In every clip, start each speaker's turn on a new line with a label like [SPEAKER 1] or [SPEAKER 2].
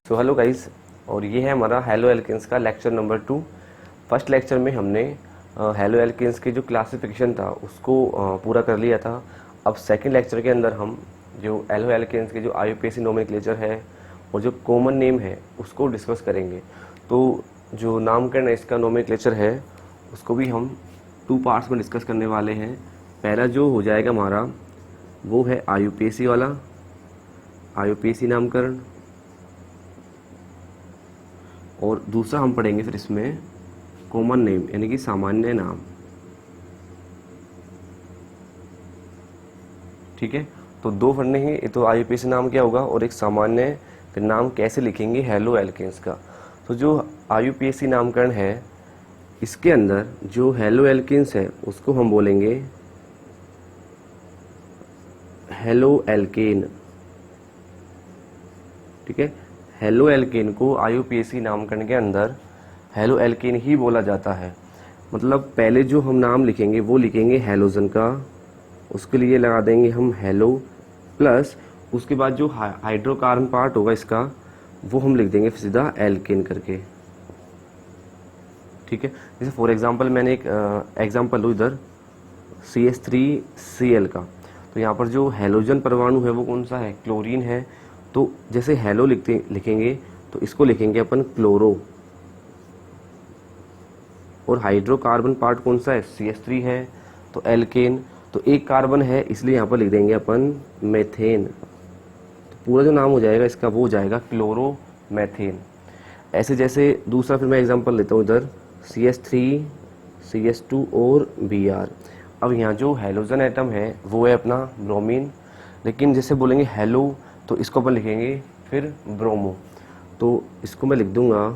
[SPEAKER 1] तो hello guys, और ये है हमारा हेलो एल्केन्स का लेक्चर नंबर 2। फर्स्ट लेक्चर में हमने हेलो एल्केन्स की जो क्लासिफिकेशन था उसको पूरा कर लिया था। अब सेकंड लेक्चर के अंदर हम जो हेलो एल्केन्स के जो आईयूपीएसी नोमेनक्लेचर है और जो कॉमन नेम है उसको डिस्कस करेंगे। तो जो नामकरण है इसका नोमेनक्लेचर है उसको भी हम 2 पार्ट्स में डिस्कस करने वाले हैं। पहला जो हो जाएगा हमारा वो है आईयूपीएसी वाला, आईयूपीएसी नामकरण, और दूसरा हम पढ़ेंगे फिर इसमें कॉमन नेम यानी कि सामान्य नाम। ठीक है, तो 2 पढ़ने हैं, तो आईयूपीएसी नाम क्या होगा और एक सामान्य फिर नाम कैसे लिखेंगे हेलो एल्केन्स का। तो जो आईयूपीएसी नामकरण है इसके अंदर जो हेलो एल्केन्स है उसको हम बोलेंगे हेलो एल्केन। ठीक है, हेलो एल्केन को आईयूपीएसी नामकरण के अंदर हेलो एल्केन ही बोला जाता है। मतलब पहले जो हम नाम लिखेंगे वो लिखेंगे हेलोजन का, उसके लिए लगा देंगे हम हेलो, प्लस उसके बाद जो हाइड्रोकार्बन पार्ट होगा इसका वो हम लिख देंगे सीधा एल्केन करके। ठीक है, जैसे फॉर एग्जांपल मैंने एक एग्जांपल लूँ इधर CH3Cl का, तो यहाँ पर जो हेलोजन परमाणु है वो कौन सा है, क्लोरीन है। तो जैसे हेलो लिखेंगे तो इसको लिखेंगे अपन क्लोरो, और हाइड्रोकार्बन पार्ट कौन सा है, CH3 है तो एल्केन। तो एक कार्बन है इसलिए यहाँ पर लिख देंगे अपन मेथेन। तो पूरा जो नाम हो जाएगा इसका वो हो जाएगा क्लोरो मेथेन। ऐसे जैसे दूसरा फिर मैं एग्जांपल लेता हूँ इधर CH3 CH2 और Br। अब यहाँ जो हेलोजन एटम है वो है अपना ब्रोमीन, लेकिन जैसे बोलेंगे हेलो तो इसको अपन लिखेंगे फिर ब्रोमो। तो इसको मैं लिख दूंगा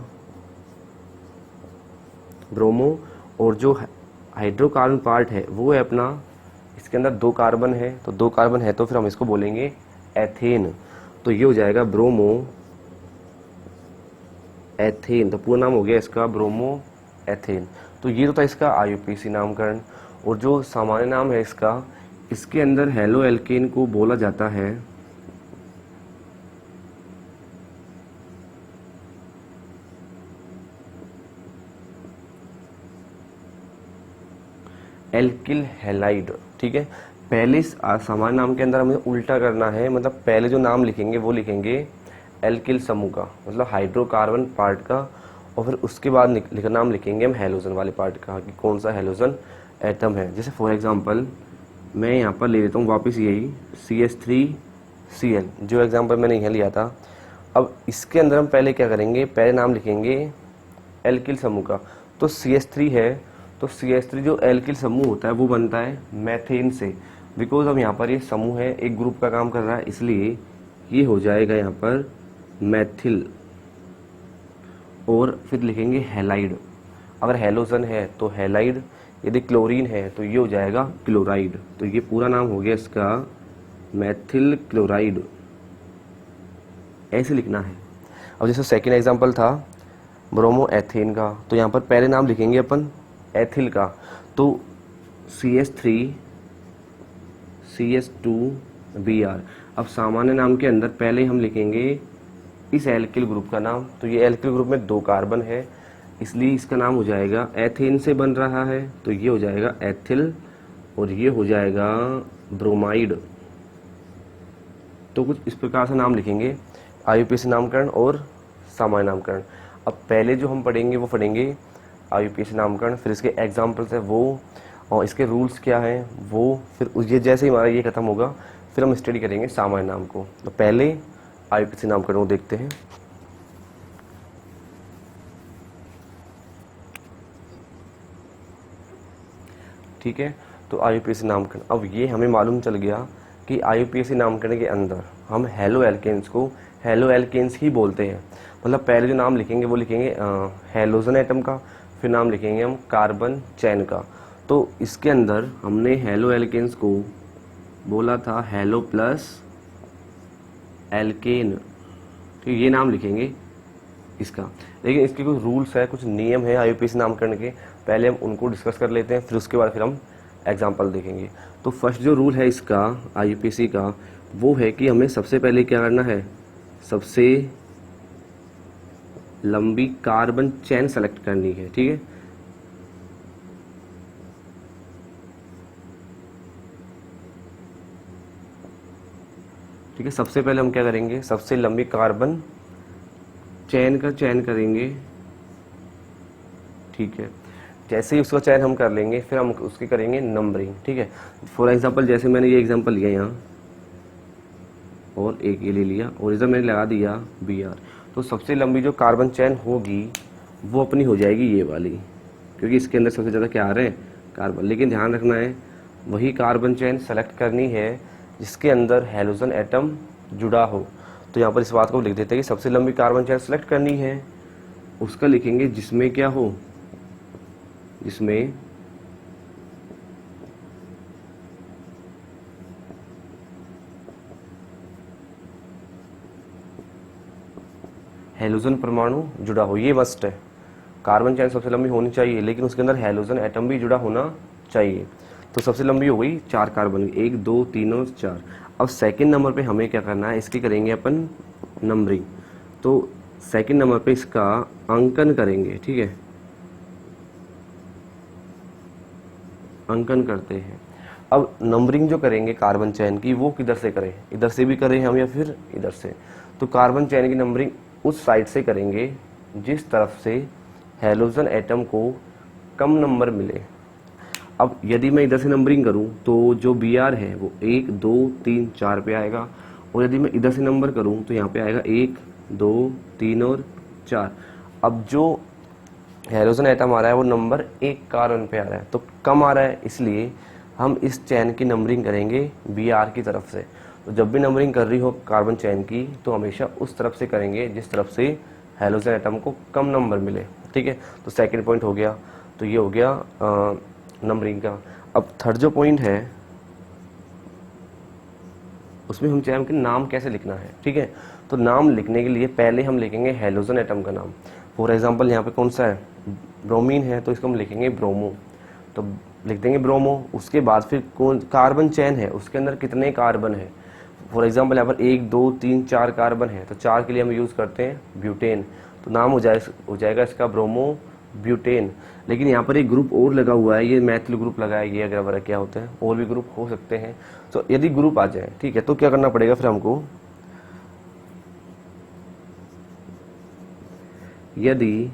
[SPEAKER 1] ब्रोमो, और जो हाइड्रोकार्बन पार्ट है वो है अपना, इसके अंदर 2 कार्बन है तो 2 कार्बन है तो फिर हम इसको बोलेंगे एथेन। तो ये हो जाएगा ब्रोमो एथेन। तो पूरा नाम हो गया इसका ब्रोमो एथेन। तो ये तो था इसका आईयूपीएसी नामकरण। और जो सामान्य नाम है इसका, इसके अंदर हेलो एल्केन को बोला जाता है एल्किल हैलाइड। ठीक है, पहले सामान्य नाम के अंदर हमें उल्टा करना है, मतलब पहले जो नाम लिखेंगे वो लिखेंगे एल्किल समूह का, मतलब हाइड्रोकार्बन पार्ट का, और फिर उसके बाद नाम लिखेंगे हम हेलोजन वाले पार्ट का कि कौन सा हेलोजन एटम है। जैसे फॉर एग्जांपल मैं यहाँ पर ले लेता हूँ वापस यही CH3Cl, जो एग्जांपल मैंने यहाँ लिया था। अब इसके अंदर हम पहले क्या करेंगे, पहले नाम लिखेंगे एल्किल समूह का। तो CH3 है तो CH3 जो एल्किल समूह होता है वो बनता है मैथेन से, बिकॉज अब यहाँ पर ये समूह है, एक ग्रुप का काम कर रहा है, इसलिए ये हो जाएगा यहाँ पर मैथिल। और फिर लिखेंगे हैलाइड, अगर हेलोजन है तो हैलाइड, यदि क्लोरीन है तो ये हो जाएगा क्लोराइड। तो ये पूरा नाम हो गया इसका मैथिल क्लोराइड, ऐसे लिखना है। अब जैसे सेकेंड एग्जाम्पल था ब्रोमो एथेन का, तो यहाँ पर पहले नाम लिखेंगे अपन एथिल का। तो CH3 CH2 Br। अब सामान्य नाम के अंदर पहले हम लिखेंगे इस एल्किल ग्रुप का नाम। तो ये एल्किल ग्रुप में 2 कार्बन है इसलिए इसका नाम हो जाएगा, एथेन से बन रहा है तो ये हो जाएगा एथिल, और ये हो जाएगा ब्रोमाइड। तो कुछ इस प्रकार से नाम लिखेंगे आईयूपीएसी नामकरण और सामान्य नामकरण। अब पहले जो हम पढ़ेंगे वो पढ़ेंगे आईयूपीएसी नामकरण, फिर इसके एग्जाम्पल्स है वो, और इसके रूल्स क्या हैं वो, फिर ये जैसे ही हमारा ये खत्म होगा फिर हम स्टडी करेंगे सामान्य नाम को। तो पहले आईयूपीएसी नामकरण को देखते हैं। ठीक है, तो आईयूपीएसी नामकरण, अब ये हमें मालूम चल गया कि आईयूपीएसी नामकरण के अंदर हम हेलो एल्केन्स को हेलो एल्केन्स ही बोलते हैं। मतलब पहले जो नाम लिखेंगे वो लिखेंगे हेलोजन एटम का, फिर नाम लिखेंगे हम कार्बन चैन का। तो इसके अंदर हमने हेलो एल्केन्स को बोला था हेलो प्लस एल्केन, तो ये नाम लिखेंगे इसका। लेकिन इसके कुछ रूल्स है, कुछ नियम है आईयूपीएसी नामकरण के, पहले हम उनको डिस्कस कर लेते हैं, फिर उसके बाद फिर हम एग्जाम्पल देखेंगे। तो फर्स्ट जो रूल है इसका आईयूपीएसी का वो है कि हमें सबसे पहले क्या करना है, सबसे लंबी कार्बन चेन सेलेक्ट करनी है। ठीक है, ठीक है, सबसे पहले हम क्या करेंगे, सबसे लंबी कार्बन चेन का चयन करेंगे। ठीक है, जैसे ही उसका चयन हम कर लेंगे फिर हम उसकी करेंगे नंबरिंग। ठीक है, फॉर एग्जांपल जैसे मैंने ये एग्जांपल लिया यहाँ और एक ये ले लिया और इधर मैंने लगा दिया Br, तो सबसे लंबी जो कार्बन चेन होगी वो अपनी हो जाएगी ये वाली, क्योंकि इसके अंदर सबसे ज़्यादा क्या आ रहे हैं, कार्बन। लेकिन ध्यान रखना है वही कार्बन चेन सेलेक्ट करनी है जिसके अंदर हैलोजन एटम जुड़ा हो। तो यहाँ पर इस बात को लिख देते हैं कि सबसे लंबी कार्बन चेन सेलेक्ट करनी है, उसका लिखेंगे जिसमें क्या हो, जिसमें हैलोजन परमाणु जुड़ा हो। ये मस्ट है, कार्बन चेन सबसे लंबी होनी चाहिए लेकिन उसके अंदर हैलोजन एटम भी जुड़ा होना चाहिए। तो सबसे लंबी हो गई 4 कार्बन, 1 2 3 और 4। अब सेकंड नंबर पे हमें क्या करना है, इसकी करेंगे अपन नंबरिंग। तो सेकंड नंबर पे इसका अंकन करेंगे। ठीक है, अंकन करते हैं। अब नंबरिंग जो करेंगे कार्बन चेन की वो किधर से करें, इधर से भी करें हम या फिर इधर से। तो कार्बन चेन की नंबरिंग उस साइड से करेंगे जिस तरफ से हैलोजन एटम को कम नंबर मिले। अब यदि मैं इधर से नंबरिंग करूं तो जो Br है वो 1 2 3 4 पे आएगा, और यदि मैं इधर से नंबर करूं तो यहाँ पे आएगा 1 2 3 और 4। अब जो हैलोजन एटम आ रहा है वो नंबर 1 कार्बन पे आ रहा है, तो कम आ रहा है, इसलिए हम इस चैन की नंबरिंग करेंगे Br की तरफ से। तो जब भी नंबरिंग कर रही हो कार्बन चैन की तो हमेशा उस तरफ से करेंगे जिस तरफ से हैलोजन एटम को कम नंबर मिले। ठीक है, तो सेकंड पॉइंट हो गया, तो ये हो गया नंबरिंग का। अब थर्ड जो पॉइंट है उसमें हम चाहें कि नाम कैसे लिखना है। ठीक है, तो नाम लिखने के लिए पहले हम लिखेंगे हैलोजन एटम का नाम। फॉर एग्जांपल यहाँ पे कौन सा है, ब्रोमीन है, तो इसको हम लिखेंगे ब्रोमो, तो लिख देंगे ब्रोमो। उसके बाद फिर कौन कार्बन चेन है उसके अंदर कितने कार्बन है, फॉर एग्जांपल यहाँ पर 1 2 3 4 कार्बन है, तो 4 के लिए हम यूज़ करते हैं ब्यूटेन, तो नाम हो जाएगा इसका ब्रोमो ब्यूटेन। लेकिन यहाँ पर एक ग्रुप और लगा हुआ है, ये मैथिल ग्रुप लगा है, ये अगर वगैरह क्या होते हैं, और भी ग्रुप हो सकते हैं। तो यदि ग्रुप आ जाए, ठीक है, तो क्या करना पड़ेगा फिर हमको, यदि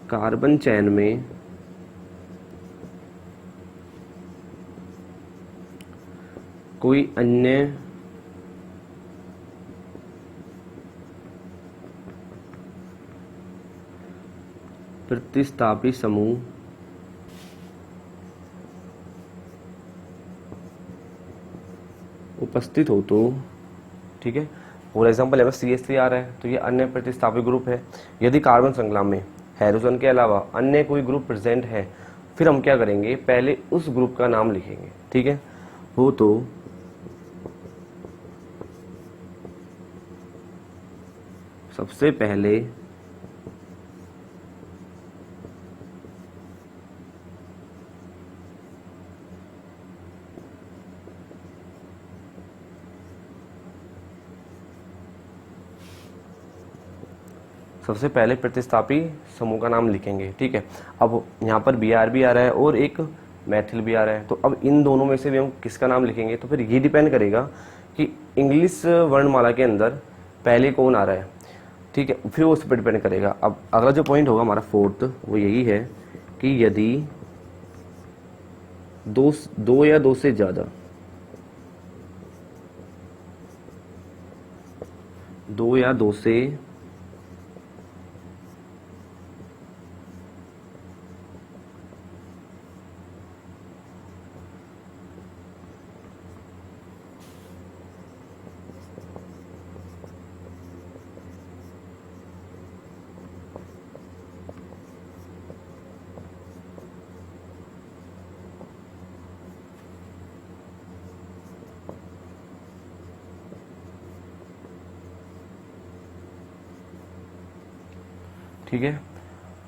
[SPEAKER 1] कार्बन चैन में कोई अन्य प्रतिस्थापी समूह उपस्थित हो तो, ठीक है, फॉर एग्जाम्पल यहाँ CH3 आ रहा है तो ये अन्य प्रतिस्थापी ग्रुप है। यदि कार्बन श्रृंखला में हैलोजन के अलावा अन्य कोई ग्रुप प्रेजेंट है, फिर हम क्या करेंगे, पहले उस ग्रुप का नाम लिखेंगे। ठीक है, हो तो सबसे पहले प्रतिस्थापी समूह का नाम लिखेंगे। ठीक है, अब यहाँ पर Br भी आ रहा है और एक मैथिल भी आ रहा है, तो अब इन दोनों में से भी हम किसका नाम लिखेंगे, तो फिर ये डिपेंड करेगा कि इंग्लिश वर्णमाला के अंदर पहले कौन आ रहा है। ठीक है, फिर वो उस पर डिपेंड करेगा। अब अगला जो पॉइंट होगा हमारा फोर्थ, वो यही है कि यदि दो या दो से ज्यादा, दो या दो से ठीक है,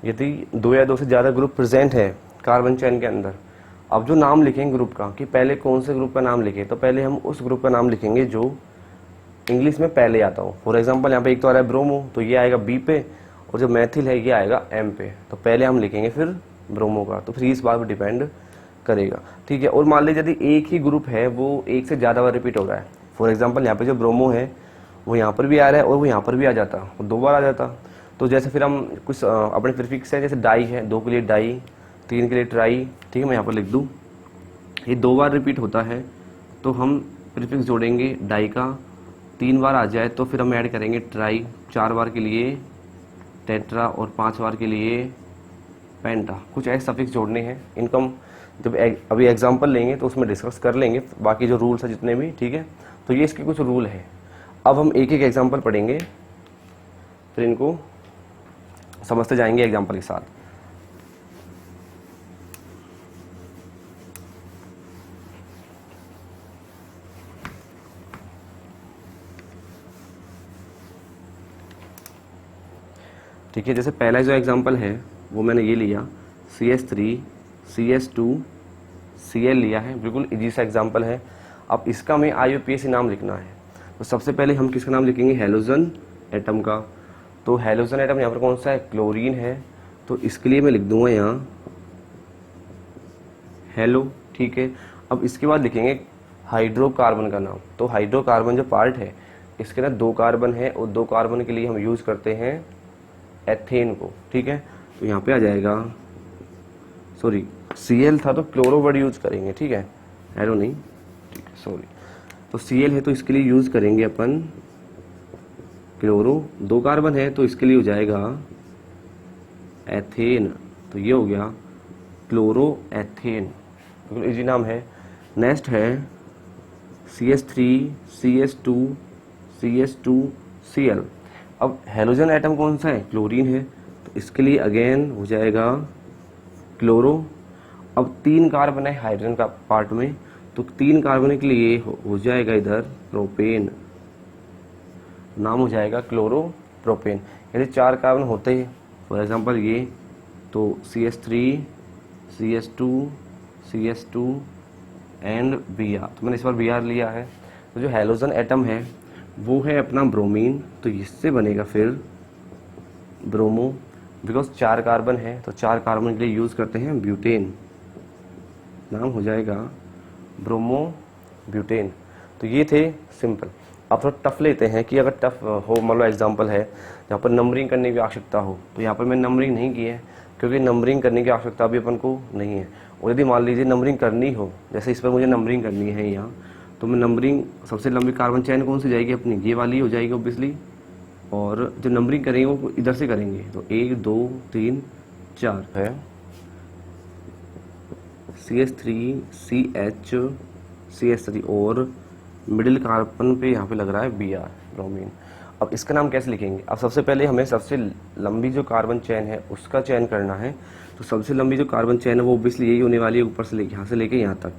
[SPEAKER 1] यदि दो या दो से ज़्यादा ग्रुप प्रेजेंट है कार्बन चेन के अंदर, अब जो नाम लिखेंगे ग्रुप का कि पहले कौन से ग्रुप का नाम लिखे, तो पहले हम उस ग्रुप का नाम लिखेंगे जो इंग्लिश में पहले आता हूँ। फॉर एग्जांपल यहाँ पे एक तो आ रहा है ब्रोमो, तो ये आएगा बी पे, और जो मैथिल है ये आएगा एम पे। तो पहले हम लिखेंगे फिर ब्रोमो का, तो फिर इस बात पर डिपेंड करेगा, ठीक है। और मान लीजिए यदि एक ही ग्रुप है वो एक से ज़्यादा बार रिपीट हो रहा है, फॉर एग्जांपल यहाँ पे जो ब्रोमो है वो यहाँ पर भी आ रहा है और वो यहाँ पर भी आ जाता, वो 2 बार आ जाता। तो जैसे फिर हम कुछ अपने प्रीफिक्स है, जैसे डाई है, 2 के लिए डाई, 3 के लिए ट्राई, ठीक है, मैं यहाँ पर लिख दूँ। ये 2 बार रिपीट होता है तो हम प्रीफिक्स जोड़ेंगे डाई का, 3 बार आ जाए तो फिर हम ऐड करेंगे ट्राई, 4 बार के लिए टेट्रा और 5 बार के लिए पेंटा। कुछ ऐसे सफिक्स जोड़ने हैं, इनको हम जब अभी एग्जांपल लेंगे तो उसमें डिस्कस कर लेंगे बाकी जो रूल्स है जितने भी, ठीक है। तो ये इसके कुछ रूल हैं। अब हम एक एक एग्जांपल पढ़ेंगे, फिर इनको समझते जाएंगे एग्जांपल के साथ। ठीक है, जैसे पहला जो एग्जांपल है वो मैंने ये लिया, CH3 CS2 Cl लिया है, बिल्कुल इजी सा एग्जांपल है। अब इसका हमें IUPAC नाम लिखना है, तो सबसे पहले हम किसका नाम लिखेंगे, हेलोजन एटम का। तो हेलोजन एटम यहाँ पर कौन सा है, क्लोरीन है, तो इसके लिए मैं लिख दूंगा यहाँ हेलो, ठीक है। अब इसके बाद लिखेंगे हाइड्रोकार्बन का नाम। तो हाइड्रोकार्बन जो पार्ट है इसके अंदर 2 कार्बन है और 2 कार्बन के लिए हम यूज करते हैं एथेन को, ठीक है। तो यहाँ पे आ जाएगा, सॉरी Cl था तो क्लोरो वर्ड यूज करेंगे, ठीक है, हेलो नहीं, ठीक है, सॉरी। तो Cl है तो इसके लिए यूज करेंगे अपन क्लोरो, 2 कार्बन है तो इसके लिए हो जाएगा एथेन, तो ये हो गया क्लोरो एथेन, बिल्कुल इजी नाम है। नेक्स्ट है CH3 CS2 CS2 Cl। अब हेलोजन एटम कौन सा है, क्लोरीन है, तो इसके लिए अगेन हो जाएगा क्लोरो। अब 3 कार्बन है हाइड्रोजन का पार्ट में, तो 3 कार्बन के लिए हो जाएगा इधर प्रोपेन, नाम हो जाएगा क्लोरो प्रोपेन। यदि 4 कार्बन होते हैं फॉर एग्जांपल ये, तो CH3 CS2 CS2 and Br, तो मैंने इस बार Br लिया है। तो जो हेलोजन एटम है वो है अपना ब्रोमीन, तो इससे बनेगा फिर ब्रोमो, बिकॉज 4 कार्बन है तो 4 कार्बन के लिए यूज करते हैं ब्यूटेन, नाम हो जाएगा ब्रोमो ब्यूटेन। तो ये थे सिंपल। अब थोड़ा टफ लेते हैं कि अगर टफ हो, मान लो एग्जाम्पल है जहाँ पर नंबरिंग करने की आवश्यकता हो, तो यहाँ पर मैंने नंबरिंग नहीं की है क्योंकि नंबरिंग करने की आवश्यकता भी अपन को नहीं है। और यदि मान लीजिए नंबरिंग करनी हो, जैसे इस पर मुझे नंबरिंग करनी है यहाँ, तो मैं नंबरिंग सबसे लंबी कार्बन चैन कौन सी जाएगी अपनी, ये वाली हो जाएगी ऑब्वियसली, और जो नंबरिंग करेंगे वो इधर से करेंगे, तो 1 2 3 4 है CH3 CH CH3 और मिडिल कार्बन पे यहाँ पे लग रहा है Br ब्रोमीन। अब इसका नाम कैसे लिखेंगे, अब सबसे पहले हमें सबसे लंबी जो कार्बन चैन है उसका चयन करना है। तो सबसे लंबी जो कार्बन चैन है वो ऑब्वियसली यही होने वाली है, ऊपर से लेके यहाँ से लेके यहाँ तक।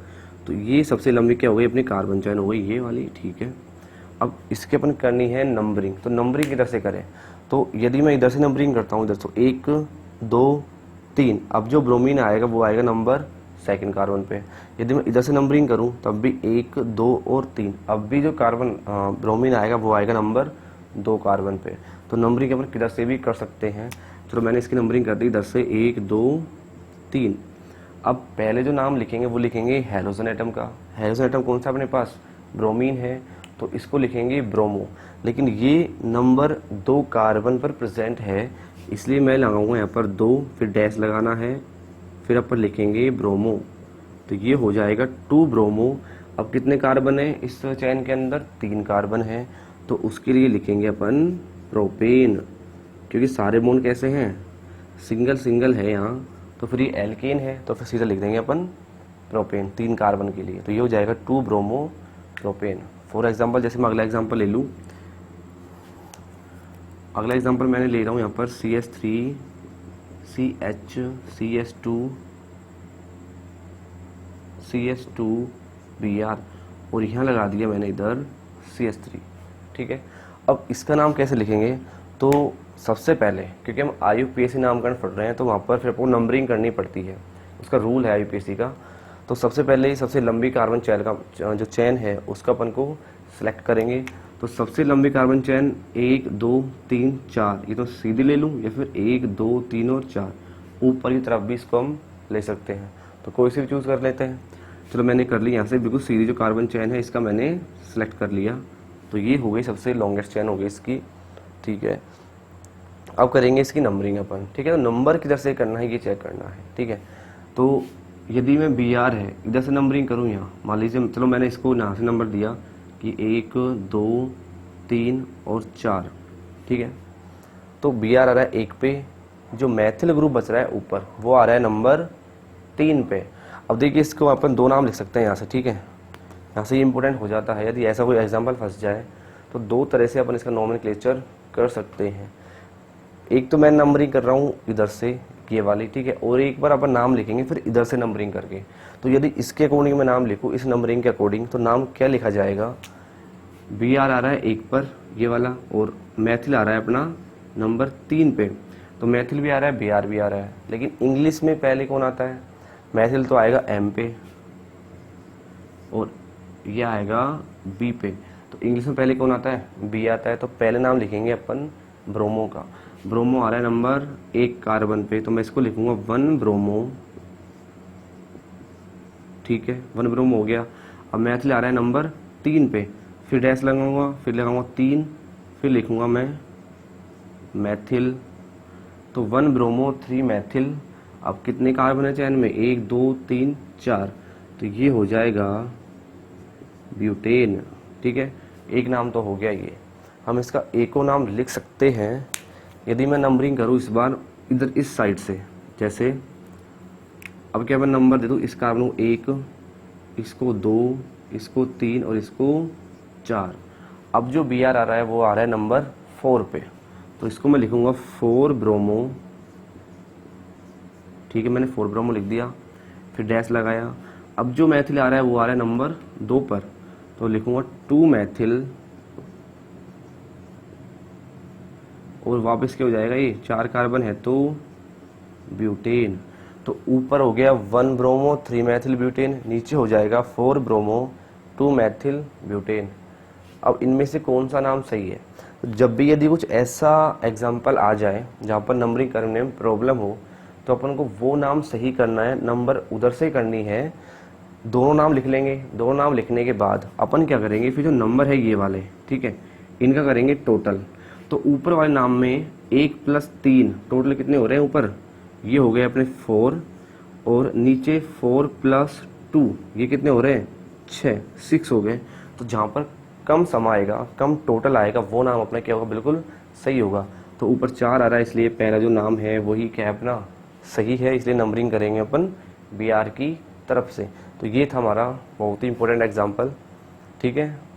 [SPEAKER 1] तो ये सबसे लंबी क्या हो गई अपनी कार्बन चैन हो गई ये वाली, ठीक है। अब इसके अपन करनी है नंबरिंग, तो नंबरिंग इधर से करें, तो यदि मैं इधर से नंबरिंग करता हूँ इधर, तो 1 2 3, अब जो ब्रोमीन आएगा वो आएगा नंबर 2 कार्बन पे। यदि मैं इधर से नंबरिंग करूं तब भी 1 2 और 3, अब भी जो कार्बन ब्रोमीन आएगा वो आएगा नंबर 2 कार्बन पे। तो नंबरिंग अपन किधर से भी कर सकते हैं। चलो मैंने इसकी नंबरिंग कर दी इधर से 1 2 3। अब पहले जो नाम लिखेंगे वो लिखेंगे हेलोजन एटम का। हेलोजन एटम कौन सा अपने पास, ब्रोमीन है, तो इसको लिखेंगे ब्रोमो। लेकिन ये नंबर 2 कार्बन पर प्रेजेंट है, इसलिए मैं लगाऊंगा यहाँ पर 2, फिर डैश लगाना है, फिर अपन लिखेंगे ब्रोमो, तो ये हो जाएगा 2 ब्रोमो। अब कितने कार्बन है इस चैन के अंदर, 3 कार्बन है, तो उसके लिए लिखेंगे अपन प्रोपेन, क्योंकि सारे बॉन्ड कैसे हैं, सिंगल सिंगल है यहाँ, तो फिर ये एल्केन है, तो फिर सीधा लिख देंगे अपन प्रोपेन 3 कार्बन के लिए। तो ये हो जाएगा 2 ब्रोमो प्रोपेन। फॉर एग्जाम्पल जैसे मैं अगला एग्जाम्पल ले लूँ, अगला एग्जाम्पल मैंने ले रहा हूँ यहाँ पर CH3 CH CS2 CH2 Br और यहाँ लगा दिया मैंने इधर CH3, ठीक है। अब इसका नाम कैसे लिखेंगे, तो सबसे पहले क्योंकि हम IUPAC नामकरण पढ़ रहे हैं तो वहाँ पर फिर आपको नंबरिंग करनी पड़ती है, उसका रूल है IUPAC का। तो सबसे पहले ही सबसे लंबी कार्बन चैन का जो चैन है उसका अपन को सिलेक्ट करेंगे। तो सबसे लंबी कार्बन चेन 1 2 3 4, ये तो सीधी ले लूँ या फिर 1 2 3 और 4, ऊपर की तरफ भी इसको हम ले सकते हैं। तो कोई से भी चूज़ कर लेते हैं। चलो मैंने कर ली यहाँ से बिल्कुल सीधी जो कार्बन चेन है इसका मैंने सेलेक्ट कर लिया। तो ये हो गई सबसे लॉन्गेस्ट चेन हो गई इसकी, ठीक है। अब करेंगे इसकी नंबरिंग अपन, ठीक है। तो नंबर किधर से करना है ये चेक करना है, ठीक है। तो यदि मैं बी आर है इधर से नंबरिंग करूँ यहाँ, मान लीजिए चलो मैंने इसको यहाँ से नंबर दिया कि 1 2 3 और 4, ठीक है। तो बी आर आ रहा है 1 पे, जो मैथिल ग्रुप बच रहा है ऊपर वो आ रहा है नंबर 3 पे। अब देखिए इसको अपन 2 नाम लिख सकते हैं यहाँ से, ठीक है। यहाँ से ये इंपॉर्टेंट हो जाता है, यदि ऐसा कोई एग्जाम्पल फंस जाए तो 2 तरह से अपन इसका नोमेनक्लेचर कर सकते हैं। एक तो मैं नंबरिंग कर रहा हूँ इधर से ये वाली, ठीक है, और एक बार अपन नाम लिखेंगे फिर इधर से नंबरिंग करके। तो यदि इसके अकॉर्डिंग मैं नाम लिखूँ इस नंबरिंग के अकॉर्डिंग, तो नाम क्या लिखा जाएगा, बी आर आ रहा है 1 पर ये वाला, और मैथिल आ रहा है अपना नंबर 3 पे। तो मैथिल भी आ रहा है, बी आर भी आ रहा है, लेकिन इंग्लिश में पहले कौन आता है, मैथिल तो आएगा एम पे और ये आएगा बी पे। तो इंग्लिश में पहले कौन आता है, बी आता है। तो पहले नाम लिखेंगे अपन ब्रोमो का। ब्रोमो आ रहा है नंबर 1 कार्बन पे, तो मैं इसको लिखूंगा 1 ब्रोमो, ठीक है, 1 ब्रोमो हो गया। अब मैथिल आ रहा है नंबर 3 पे, फिर डैश लगाऊंगा, फिर लगाऊंगा 3, फिर लिखूंगा मैं मैथिल। तो 1 ब्रोमो 3 मैथिल। अब कितने कार्बन है चैन में, 1 2 3 4, तो ये हो जाएगा ब्यूटेन, ठीक है। एक नाम तो हो गया ये। हम इसका एको नाम लिख सकते हैं। यदि मैं नंबरिंग करूँ इस बार इधर इस साइड से, जैसे अब क्या मैं नंबर दे दूँ, इस कार्बन को 1, इसको 2, इसको 3 और इसको 4। अब जो बी आर आ रहा है वो आ रहा है नंबर 4 पे, तो इसको मैं लिखूंगा 4 ब्रोमो, ठीक है, मैंने 4 ब्रोमो लिख दिया, फिर डैश लगाया। अब जो मैथिल आ रहा है वो आ रहा है नंबर 2 पर, तो लिखूंगा 2 मैथिल, और वापस क्या हो जाएगा, ये 4 कार्बन है तो ब्यूटेन। तो ऊपर हो गया 1 ब्रोमो 3 मैथिल ब्यूटेन, नीचे हो जाएगा 4 ब्रोमो 2 मैथिल ब्यूटेन। अब इनमें से कौन सा नाम सही है, तो जब भी यदि कुछ ऐसा एग्जाम्पल आ जाए जहाँ पर नंबरिंग करने में प्रॉब्लम हो, तो अपन को वो नाम सही करना है, नंबर उधर से करनी है। दोनों नाम लिख लेंगे, दोनों नाम लिखने के बाद अपन क्या करेंगे, फिर जो नंबर है ये वाले, ठीक है, इनका करेंगे टोटल। तो ऊपर वाले नाम में 1 + 3 टोटल कितने हो रहे हैं, ऊपर ये हो गए अपने 4, और नीचे 4 + 2 ये कितने हो रहे हैं, 6 हो गए। तो जहाँ पर कम सम आएगा, कम टोटल आएगा, वो नाम अपना क्या होगा, बिल्कुल सही होगा। तो ऊपर 4 आ रहा है, इसलिए पहला जो नाम है वही क्या है अपना सही है, इसलिए नंबरिंग करेंगे अपन बी आर की तरफ से। तो ये था हमारा बहुत ही इंपॉर्टेंट एग्जाम्पल, ठीक है।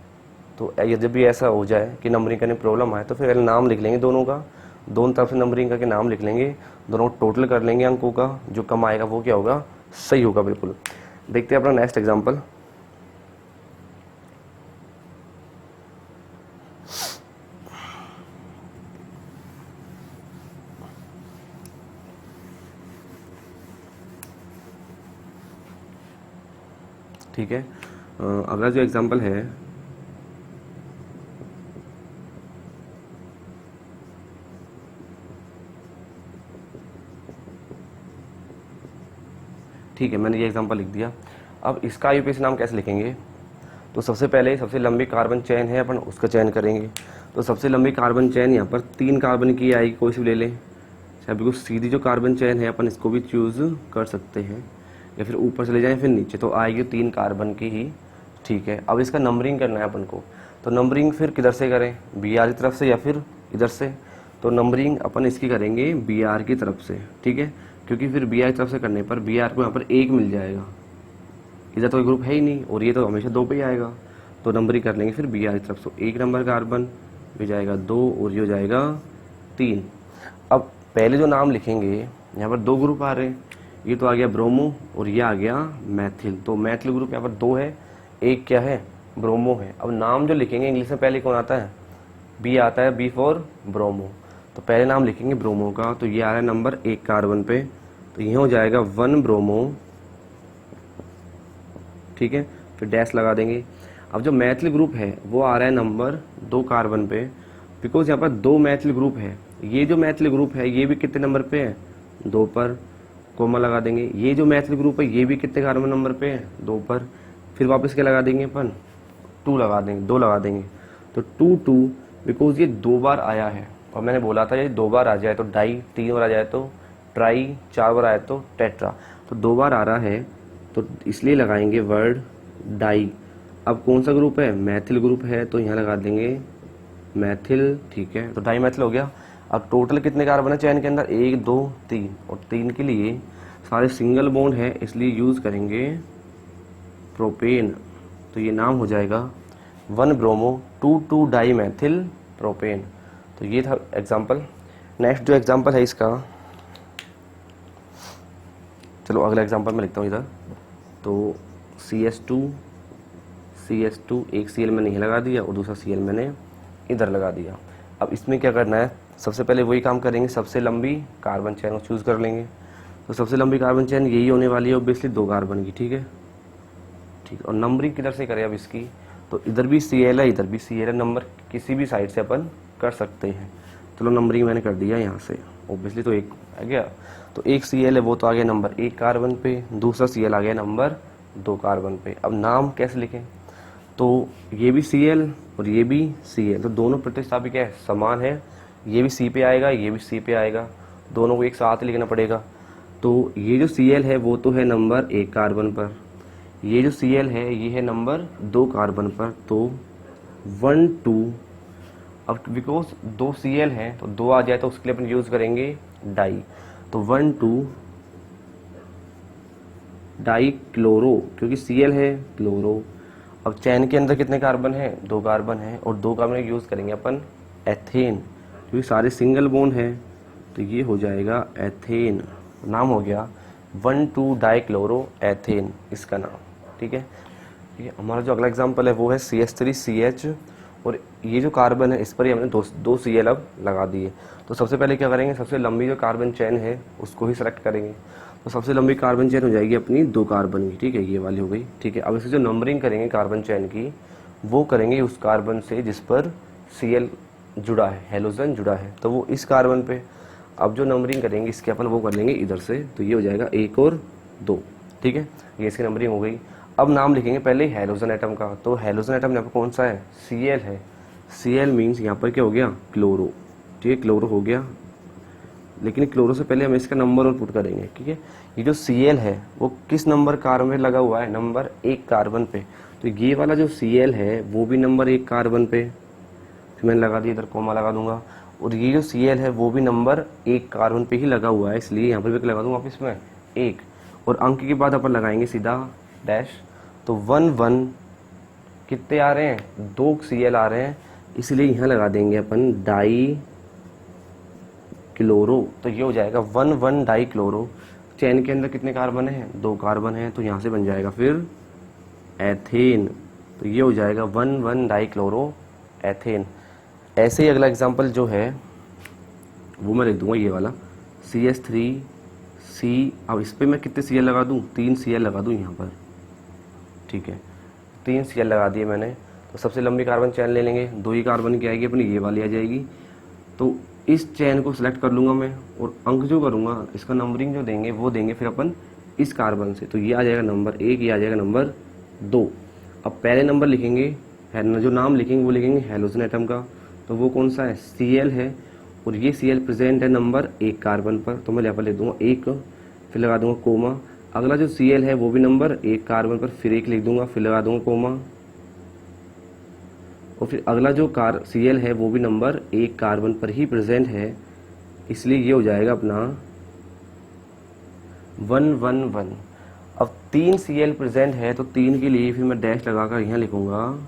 [SPEAKER 1] तो यदि भी ऐसा हो जाए कि नंबरिंग करने में प्रॉब्लम आए, तो फिर नाम लिख लेंगे दोनों का, दोनों तरफ से नंबरिंग करके नाम लिख लेंगे, दोनों टोटल कर लेंगे अंकों का, जो कम आएगा वो क्या होगा, सही होगा बिल्कुल। देखते हैं अपना नेक्स्ट एग्जाम्पल। ठीक है, अगला जो एग्जाम्पल है, ठीक है, मैंने ये एग्जांपल लिख दिया। अब इसका यूपीएससी नाम कैसे लिखेंगे, तो सबसे पहले सबसे लंबी कार्बन चेन है अपन उसका चयन करेंगे। तो सबसे लंबी कार्बन चेन यहाँ पर 3 कार्बन की आएगी, कोई सी भी ले लें, चाहे बिल्कुल सीधी जो कार्बन चेन है अपन इसको भी चूज़ कर सकते हैं, या फिर ऊपर से ले जाएं फिर नीचे, तो आएगी 3 कार्बन की ही, ठीक है। अब इसका नंबरिंग करना है अपन को, तो नंबरिंग फिर किधर से करें, बी आर की तरफ से या फिर इधर से। तो नंबरिंग अपन इसकी करेंगे बी आर की तरफ से, ठीक है, क्योंकि फिर बी आर की तरफ से करने पर बी आर को यहाँ पर 1 मिल जाएगा, इधर तो कोई ग्रुप है ही नहीं, और ये तो हमेशा 2 पे ही आएगा। तो नंबरिंग कर लेंगे फिर बी आर की तरफ से, 1 नंबर कार्बन भी जाएगा 2 और ये हो जाएगा 3। अब पहले जो नाम लिखेंगे, यहाँ पर 2 ग्रुप आ रहे हैं, ये तो आ गया ब्रोमो और ये आ गया मैथिल। तो मैथिल ग्रुप यहाँ पर 2 है, एक क्या है, ब्रोमो है। अब नाम जो लिखेंगे इंग्लिश में पहले कौन आता है, बी आता है, बी फॉर ब्रोमो। तो पहले नाम लिखेंगे ब्रोमो का, तो ये आ रहा है नंबर 1 कार्बन पे, तो ये हो जाएगा 1 ब्रोमो, ठीक है, फिर डैश लगा देंगे। अब जो मैथिल ग्रुप है वो आ रहा है नंबर 2 कार्बन पे, बिकॉज यहाँ पर 2 मैथिल ग्रुप है। ये जो मैथिल ग्रुप है ये भी कितने नंबर पे है, 2 पर, कोमा लगा देंगे। ये जो मैथिल ग्रुप है ये भी कितने कार्बन नंबर पे है, 2 पर। फिर वापस क्या लगा देंगे अपन, 2 लगा देंगे, 2 लगा देंगे। तो 2 2, बिकॉज ये 2 बार आया है, और मैंने बोला था ये 2 बार आ जाए तो डाई, 3 बार आ जाए तो ट्राई, 4 बार आए तो टेट्रा। तो 2 बार आ रहा है तो इसलिए लगाएंगे वर्ड डाई। अब कौन सा ग्रुप है, मैथिल ग्रुप है, तो यहाँ लगा देंगे मैथिल, ठीक है। तो डाई मैथिल हो गया। अब टोटल कितने कार्बन है चैन के अंदर, 1 2 3, और 3 के लिए सारे सिंगल बॉन्ड है इसलिए यूज करेंगे प्रोपेन। तो ये नाम हो जाएगा 1 ब्रोमो 2 2 डाई मैथिल प्रोपेन। तो ये था एग्जाम्पल। नेक्स्ट जो एग्जाम्पल है इसका, चलो अगला एग्जाम्पल मैं लिखता हूँ इधर। तो CS2 एक Cl मैंने यहाँ लगा दिया और दूसरा Cl मैंने इधर लगा दिया। अब इसमें क्या करना है, सबसे पहले वही काम करेंगे, सबसे लंबी कार्बन चैन को चूज कर लेंगे। तो सबसे लंबी कार्बन चैन यही होने वाली है ऑब्वियसली, 2 कार्बन की, ठीक है। ठीक, और नंबरिंग किधर से करें अब इसकी, तो इधर भी Cl है इधर भी Cl है, नंबर किसी भी साइड से अपन कर सकते हैं। चलो नंबरिंग मैंने कर दिया यहाँ से ऑब्वियसली, तो एक आ गया। तो एक Cl है वो तो आ गया नंबर 1 कार्बन पे, दूसरा Cl आ गया नंबर 2 कार्बन पे। अब नाम कैसे लिखें, तो ये भी Cl और ये भी Cl, तो दोनों प्रतिस्थापी क्या है, समान है। ये भी C पे आएगा ये भी C पे आएगा, दोनों को एक साथ लिखना पड़ेगा। तो ये जो Cl है वो तो है नंबर 1 कार्बन पर, ये जो Cl है ये है नंबर 2 कार्बन पर। तो 1 2, अब बिकॉज 2 Cl है तो 2 आ जाए तो उसके लिए अपन यूज करेंगे डाई। तो 1 2 डाई क्लोरो, क्योंकि Cl है क्लोरो। अब चैन के अंदर कितने कार्बन है, 2 कार्बन है, और 2 कार्बन यूज करेंगे अपन एथेन, क्योंकि सारे सिंगल बॉन्ड है। तो ये हो जाएगा एथेन, नाम हो गया 1 2 डाई क्लोरो एथेन इसका नाम, ठीक है। ठीक है, हमारा जो अगला एग्जाम्पल है वो है CH3CH, और ये जो कार्बन है इस पर ही हमने दो Cl अब लगा दिए। तो सबसे पहले क्या करेंगे, सबसे लंबी जो कार्बन चैन है उसको ही सेलेक्ट करेंगे। तो सबसे लंबी कार्बन चैन हो जाएगी अपनी 2 कार्बन की, ठीक है, ये वाली हो गई, ठीक है। अब इसे जो नंबरिंग करेंगे कार्बन चैन की वो करेंगे उस कार्बन से जिस पर Cl जुड़ा है, हेलोजन जुड़ा है, तो वो इस कार्बन पे। अब जो नंबरिंग करेंगे इसके अपन वो कर लेंगे इधर से, तो ये हो जाएगा 1 और 2, ठीक है, ये इसकी नंबरिंग हो गई। अब नाम लिखेंगे पहले हेलोजन एटम का, तो हेलोजन एटम यहाँ पर कौन सा है, Cl है। Cl मीन्स यहाँ पर क्या हो गया, क्लोरो, ठीक है, क्लोरो हो गया। लेकिन क्लोरो से पहले हम इसका नंबर और पुट करेंगे, ठीक है। ये जो Cl है वो किस नंबर कार्बन पे लगा हुआ है, नंबर 1 कार्बन पे। तो ये वाला जो Cl है वो भी नंबर 1 कार्बन पे, फिर मैंने लगा दिया इधर कोमा लगा दूंगा। और ये जो Cl है वो भी नंबर 1 कार्बन पे ही लगा हुआ है, इसलिए यहाँ पर भी लगा दूंगा वापस में 1, और अंक के बाद अपन लगाएंगे सीधा डैश। तो 1 1 कितने आ रहे हैं, 2 Cl आ रहे हैं, इसलिए यहाँ लगा देंगे अपन डाई क्लोरो। तो ये हो जाएगा 1 1 डाई क्लोरो। चैन के अंदर कितने कार्बन है, 2 कार्बन है, तो यहाँ से बन जाएगा फिर एथेन। तो ये हो जाएगा 1 1 डाई क्लोरो एथेन। ऐसे ही अगला एग्जाम्पल जो है वो मैं लिख दूंगा ये वाला CH3C। अब इस पर मैं कितने Cl लगा दूं, 3 Cl लगा दूं यहाँ पर, ठीक है, 3 Cl लगा दिए मैंने। तो सबसे लंबी कार्बन चैन ले लेंगे, 2 ही कार्बन की आएगी अपनी, ये वाली आ जाएगी। तो इस चैन को सिलेक्ट कर लूँगा मैं, और अंक जो करूँगा इसका नंबरिंग जो देंगे वो देंगे फिर अपन इस कार्बन से। तो ये आ जाएगा नंबर 1, ये आ जाएगा नंबर 2। अब पहले नंबर लिखेंगे, जो नाम लिखेंगे वो लिखेंगे हेलोजन एटम का, तो वो कौन सा है, Cl है, और ये Cl प्रेजेंट है नंबर 1 कार्बन पर, तो मैं यहाँ पर लिख दूंगा 1, फिर लगा दूंगा कोमा। अगला जो Cl है वो भी नंबर 1 कार्बन पर, फिर 1 लिख दूंगा, फिर लगा दूंगा कोमा। और फिर अगला जो Cl है वो भी नंबर 1 कार्बन पर ही प्रेजेंट है, इसलिए ये हो जाएगा अपना 1 1 1। अब 3 Cl प्रेजेंट है तो 3 के लिए फिर मैं डैश लगाकर यहाँ लिखूंगा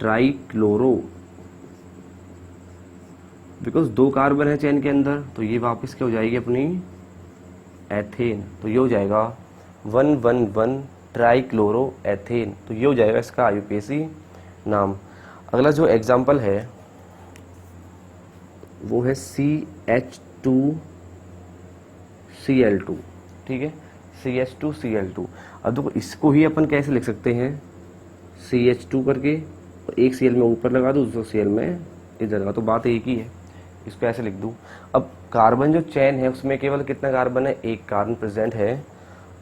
[SPEAKER 1] ट्राई क्लोरो, बिकॉज 2 कार्बन है चैन के अंदर, तो ये वापस क्या हो जाएगी अपनी एथेन। तो ये हो जाएगा 1 1 1 ट्राई क्लोरो एथेन। तो ये हो जाएगा इसका IUPAC नाम। अगला जो एग्जाम्पल है वो है CH2Cl2, ठीक है, CH2Cl2। अब देखो इसको ही अपन कैसे लिख सकते हैं, CH2 करके, और एक Cl में ऊपर लगा दूँ, दूसरा Cl में इधर लगा, तो बात एक ही है। इसको ऐसे लिख दूँ। अब कार्बन जो चेन है उसमें केवल कितना कार्बन है, एक कार्बन प्रेजेंट है,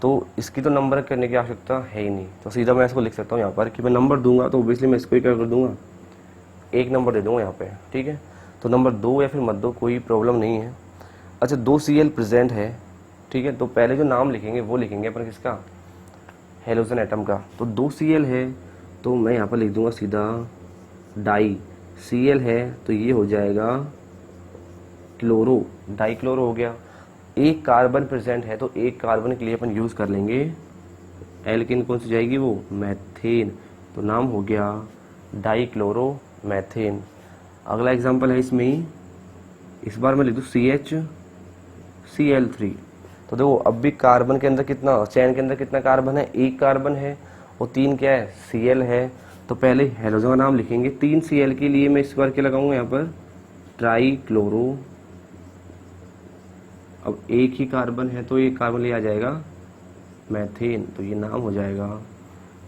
[SPEAKER 1] तो इसकी तो नंबर करने की आवश्यकता है ही नहीं, तो सीधा मैं इसको लिख सकता हूँ यहाँ पर कि मैं नंबर दूंगा तो ऑब्वियसली मैं इसको ही क्या कर दूंगा, एक नंबर दे दूंगा यहाँ पे, ठीक है। तो नंबर 2 या फिर मत दो, कोई प्रॉब्लम नहीं है। अच्छा 2 Cl प्रेजेंट है, ठीक है, तो पहले जो नाम लिखेंगे वो लिखेंगे अपन किसका, हेलोजन एटम का। तो 2 Cl है तो मैं यहाँ पर लिख दूंगा सीधा डाई, Cl है तो ये हो जाएगा क्लोरो, डाई क्लोरो हो गया। एक कार्बन प्रेजेंट है तो एक कार्बन के लिए अपन यूज कर लेंगे एल्किन, कौन सी जाएगी वो, मैथेन, तो नाम हो गया डाई क्लोरो मैथेन। अगला एग्जांपल है इसमें ही, इस बार मैं लिख दूँ CH3। तो देखो अब भी कार्बन के अंदर कितना, चैन के अंदर कितना कार्बन है, एक कार्बन है, और 3 क्या है, Cl है। तो पहले हेलोजन का नाम लिखेंगे, 3 Cl के लिए मैं इस बार क्या लगाऊंगा यहाँ पर, ट्राई क्लोरो। अब एक ही कार्बन है तो एक कार्बन ले आ जाएगा मैथेन, तो ये नाम हो जाएगा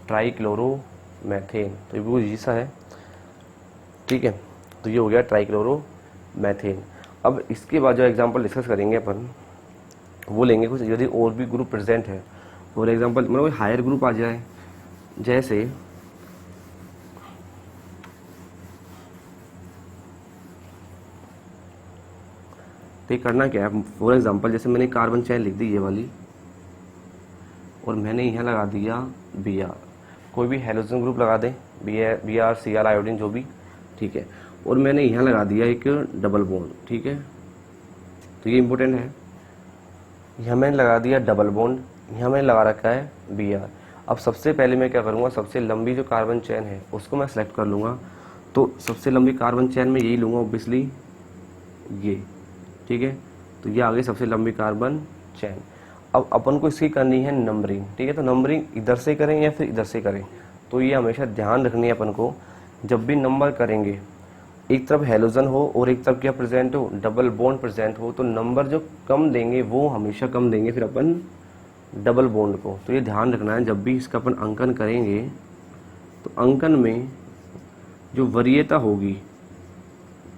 [SPEAKER 1] ट्राई क्लोरो मैथेन। तो ये बिल्कुल ईसा है, ठीक है। तो ये हो गया ट्राई क्लोरो मैथेन। अब इसके बाद जो एग्जांपल डिस्कस करेंगे अपन वो लेंगे कुछ यदि और भी ग्रुप प्रेजेंट है, फॉर एग्जांपल मतलब कोई हायर ग्रुप आ जाए, जैसे तो करना क्या है, फॉर एग्जांपल जैसे मैंने कार्बन चेन लिख दी ये वाली, और मैंने यहाँ लगा दिया Br, कोई भी हेलोजन ग्रुप लगा दें, Br Cl आयोडीन जो भी, ठीक है, और मैंने यहाँ लगा दिया एक डबल बॉन्ड, ठीक है, तो ये इंपॉर्टेंट है। यहाँ मैंने लगा दिया डबल बॉन्ड, यहाँ मैंने लगा रखा है Br। अब सबसे पहले मैं क्या करूँगा, सबसे लंबी जो कार्बन चेन है उसको मैं सेलेक्ट कर लूँगा, तो सबसे लंबी कार्बन चेन में यही लूँगा ऑब्वियसली, ये, ठीक है, तो ये आ गई सबसे लंबी कार्बन चेन। अब अपन को इसकी करनी है नंबरिंग, ठीक है, तो नंबरिंग इधर से करें या फिर इधर से करें, तो ये हमेशा ध्यान रखनी है अपन को, जब भी नंबर करेंगे एक तरफ हेलोजन हो और एक तरफ क्या प्रेजेंट हो, डबल बॉन्ड प्रेजेंट हो, तो नंबर जो कम देंगे वो हमेशा कम देंगे फिर अपन डबल बॉन्ड को। तो ये ध्यान रखना है जब भी इसका अपन अंकन करेंगे, तो अंकन में जो वरीयता होगी,